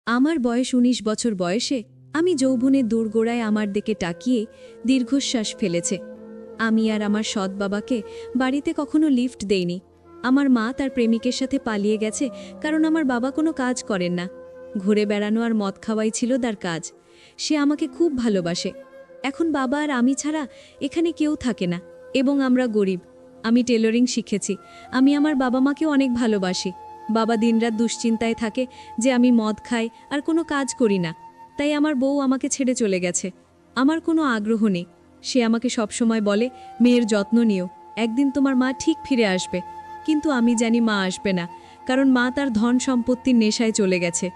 আমার বয়স ১৯ বছর বয়সে আমি যৌবনের দোরগোড়ায় আমার দিকে তাকিয়ে দীর্ঘশ্বাস ফেলেছে। আমি আর আমার সৎ বাবাকে বাড়িতে কখনো লিফট দেইনি। আমার মা তার প্রেমিকের সাথে পালিয়ে গেছে, কারণ আমার বাবা কোনো কাজ করেন না। ঘুরে বেড়ানো আর মদ খাওয়াই ছিল তার কাজ। সে আমাকে খুব ভালোবাসে। এখন বাবা আর আমি ছাড়া এখানে কেউ থাকে না, এবং আমরা গরিব। আমি টেলরিং শিখেছি। আমি আমার বাবা মাকেও অনেক ভালোবাসি। বাবা দিনরাত দুশ্চিন্তায় থাকে যে আমি মদ খাই আর কোনো কাজ করি না, তাই আমার বউ আমাকে ছেড়ে চলে গেছে। আমার কোনো আগ্রহ নেই। সে আমাকে সবসময় বলে, মেয়ের যত্ন নিও, একদিন তোমার মা ঠিক ফিরে আসবে। কিন্তু আমি জানি মা আসবে না, কারণ মা তার ধন সম্পত্তির নেশায় চলে গেছে।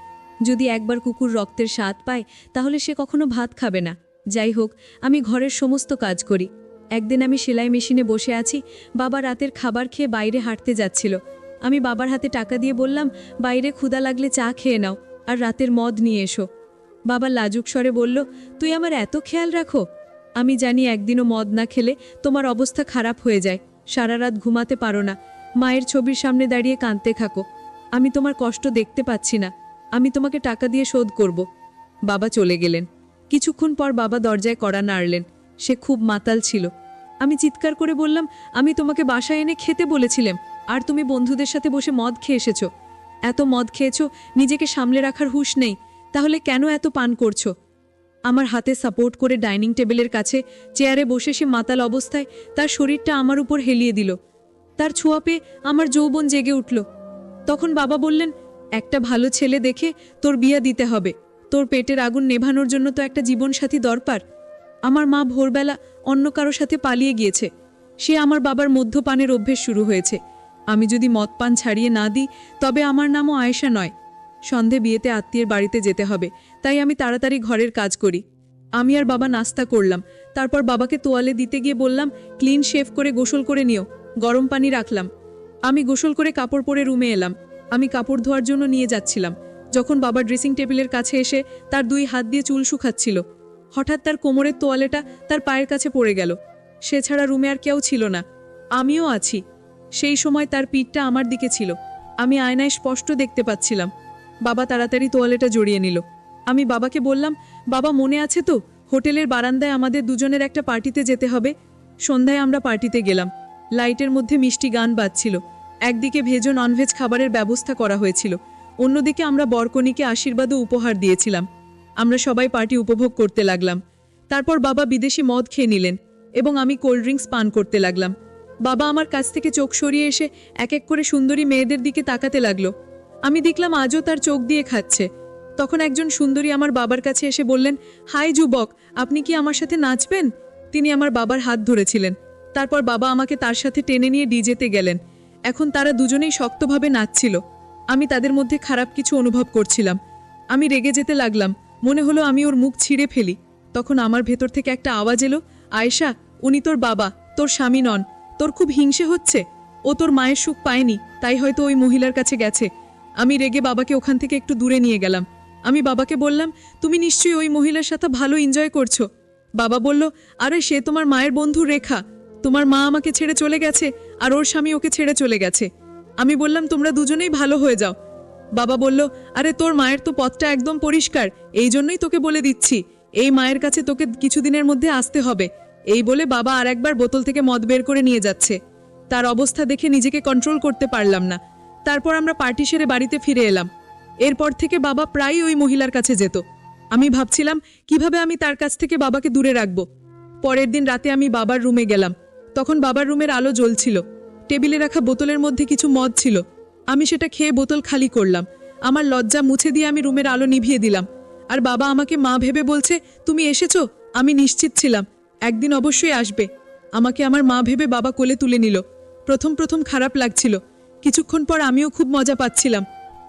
যদি একবার কুকুর রক্তের স্বাদ পায়, তাহলে সে কখনো ভাত খাবে না। যাই হোক, আমি ঘরের সমস্ত কাজ করি। একদিন আমি সেলাই মেশিনে বসে আছি। বাবা রাতের খাবার খেয়ে বাইরে হাঁটতে যাচ্ছিল। আমি বাবার হাতে টাকা দিয়ে বললাম, বাইরে ক্ষুধা লাগলে চা খেয়ে নাও, আর রাতের মদ নিয়ে এসো। বাবা লাজুক স্বরে বলল, তুই আমার এত খেয়াল রাখো? আমি জানি একদিনও মদ না খেলে তোমার অবস্থা খারাপ হয়ে যায়, সারা রাত ঘুমাতে পারো না, মায়ের ছবির সামনে দাঁড়িয়ে কাঁদতে থাকো। আমি তোমার কষ্ট দেখতে পাচ্ছি না, আমি তোমাকে টাকা দিয়ে শোধ করব। বাবা চলে গেলেন। কিছুক্ষণ পর বাবা দরজায় কড়া নাড়লেন। সে খুব মাতাল ছিল। আমি চিৎকার করে বললাম, আমি তোমাকে বাসায় এনে খেতে বলেছিলাম, আর তুমি বন্ধুদের সাথে বসে মদ খেয়ে এসেছো। এত মদ খেয়েছো, নিজেকে সামলে রাখার হুঁশ নেই, তাহলে কেন এত পান করছো? আমার হাতে সাপোর্ট করে ডাইনিং টেবিলের কাছে চেয়ারে বসে সে মাতাল অবস্থায় তার শরীরটা আমার উপর হেলিয়ে দিল। তার ছোঁয়া পেয়ে আমার যৌবন জেগে উঠল। তখন বাবা বললেন, একটা ভালো ছেলে দেখে তোর বিয়ে দিতে হবে। তোর পেটের আগুন নেভানোর জন্য তো একটা জীবনসাথী দরকার। আমার মা ভোরবেলা অন্য কারো সাথে পালিয়ে গিয়েছে। সে আমার বাবার মদ্যপানের অভ্যেস শুরু হয়েছে। আমি যদি মদ পান ছাড়িয়ে না দিই, তবে আমার নামও আয়েশা নয়। সন্ধে বিয়েতে আত্মীয়ের বাড়িতে যেতে হবে, তাই আমি তাড়াতাড়ি ঘরের কাজ করি। আমি আর বাবা নাস্তা করলাম। তারপর বাবাকে তোয়ালে দিতে গিয়ে বললাম, ক্লিন শেভ করে গোসল করে নিও, গরম পানি রাখলাম। আমি গোসল করে কাপড় পরে রুমে এলাম। আমি কাপড় ধোয়ার জন্য নিয়ে যাচ্ছিলাম, যখন বাবা ড্রেসিং টেবিলের কাছে এসে তার 2 হাত দিয়ে চুল শুকাচ্ছিল। হঠাৎ তার কোমরের তোয়ালেটা তার পায়ের কাছে পড়ে গেল। সে ছাড়া রুমে আর কেউ ছিল না, আমিও আছি। সেই সময় তার পিঠটা আমার দিকে ছিল। আমি আয়নায় স্পষ্ট দেখতে পাচ্ছিলাম। বাবা তাড়াতাড়ি তোয়ালেটা জড়িয়ে নিল। আমি বাবাকে বললাম, বাবা মনে আছে তো, হোটেলের বারান্দায় আমাদের দুজনের একটা পার্টিতে যেতে হবে? সন্ধ্যায় আমরা পার্টিতে গেলাম। লাইটের মধ্যে মিষ্টি গান বাজছিল। একদিকে ভেজ ও ননভেজ খাবারের ব্যবস্থা করা হয়েছিল, অন্যদিকে আমরা বরকনিকে আশীর্বাদ ও উপহার দিয়েছিলাম। আমরা সবাই পার্টি উপভোগ করতে লাগলাম। তারপর বাবা বিদেশি মদ খেয়ে নিলেন এবং আমি কোল্ড ড্রিঙ্কস পান করতে লাগলাম। বাবা আমার কাছ থেকে চোখ সরিয়ে এসে এক এক করে সুন্দরী মেয়েদের দিকে তাকাতে লাগলো। আমি দেখলাম আজও তার চোখ দিয়ে খাচ্ছে। তখন একজন সুন্দরী আমার বাবার কাছে এসে বললেন, হাই যুবক, আপনি কি আমার সাথে নাচবেন? তিনি আমার বাবার হাত ধরেছিলেন। তারপর বাবা আমাকে তার সাথে টেনে নিয়ে ডিজেতে গেলেন। এখন তারা দুজনেই শক্তভাবে নাচছিল। আমি তাদের মধ্যে খারাপ কিছু অনুভব করছিলাম। আমি রেগে যেতে লাগলাম, মনে হলো আমি ওর মুখ ছিঁড়ে ফেলি। তখন আমার ভেতর থেকে একটা আওয়াজ এলো, আয়েশা, উনি তোর বাবা, তোর স্বামী নন। তোর খুব হিংসে হচ্ছে। ও তোর মায়ের সুখ পায়নি, তাই হয়তো ওই মহিলার কাছে গেছে। আমি রেগে বাবাকে ওখান থেকে একটু দূরে নিয়ে গেলাম। আমি বাবাকে বললাম, তুমি নিশ্চয়ই ওই মহিলার সাথে ভালো এনজয় করছো। বাবা বলল, আরে সে তোমার মায়ের বন্ধু রেখা। তোমার মা আমাকে ছেড়ে চলে গেছে, আর ওর স্বামী ওকে ছেড়ে চলে গেছে। আমি বললাম, তোমরা দুজনেই ভালো হয়ে যাও। বাবা বলল, আরে তোর মায়ের তো পথটা একদম পরিষ্কার, এই জন্যই তোকে বলে দিচ্ছি, এই মায়ের কাছে তোকে কিছুদিনের মধ্যে আসতে হবে। এই বলে বাবা আর একবার বোতল থেকে মদ বের করে নিয়ে যাচ্ছে। তার অবস্থা দেখে নিজেকে কন্ট্রোল করতে পারলাম না। তারপর আমরা পার্টি সেরে বাড়িতে ফিরে এলাম। এরপর থেকে বাবা প্রায়ই ওই মহিলার কাছে যেত। আমি ভাবছিলাম কিভাবে আমি তার কাছ থেকে বাবাকে দূরে রাখব। পরের দিন রাতে আমি বাবার রুমে গেলাম। তখন বাবার রুমের আলো জ্বলছিল। টেবিলে রাখা বোতলের মধ্যে কিছু মদ ছিল। আমি সেটা খেয়ে বোতল খালি করলাম। আমার লজ্জা মুছে দিয়ে আমি রুমের আলো নিভিয়ে দিলাম। আর বাবা আমাকে মা ভেবে বলছে, তুমি এসেছো? আমি নিশ্চিত ছিলাম একদিন অবশ্যই আসবে। আমাকে আমার মা ভেবে বাবা কোলে তুলে নিল। প্রথম প্রথম খারাপ লাগছিল, কিছুক্ষণ পর আমিও খুব মজা পাচ্ছিলাম।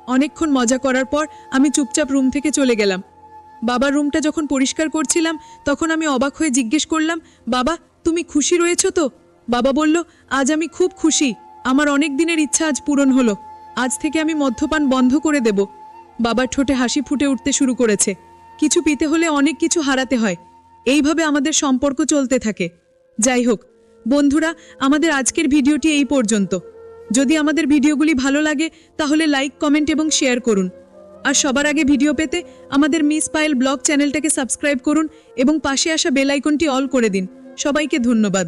অনেকক্ষণ মজা করার পর আমি চুপচাপ রুম থেকে চলে গেলাম। বাবার রুমটা যখন পরিষ্কার করছিলাম, তখন আমি অবাক হয়ে জিজ্ঞেস করলাম, বাবা, তুমি খুশি রয়েছো তো? বাবা বলল, আজ আমি খুব খুশি। আমার অনেক দিনের ইচ্ছা আজ পূরণ হলো। আজ থেকে আমি মদ্যপান বন্ধ করে দেব। বাবার ঠোঁটে হাসি ফুটে উঠতে শুরু করেছে। কিছু পেতে হলে অনেক কিছু হারাতে হয়। এইভাবে আমাদের সম্পর্ক চলতে থাকে। যাই হোক বন্ধুরা, আমাদের আজকের ভিডিওটি এই পর্যন্ত। যদি আমাদের ভিডিওগুলি ভালো লাগে, তাহলে লাইক, কমেন্ট এবং শেয়ার করুন। আর সবার আগে ভিডিও পেতে আমাদের মিস পায়েল ব্লগ চ্যানেলটাকে সাবস্ক্রাইব করুন এবং পাশে আসা বেল আইকনটি অল করে দিন। সবাইকে ধন্যবাদ।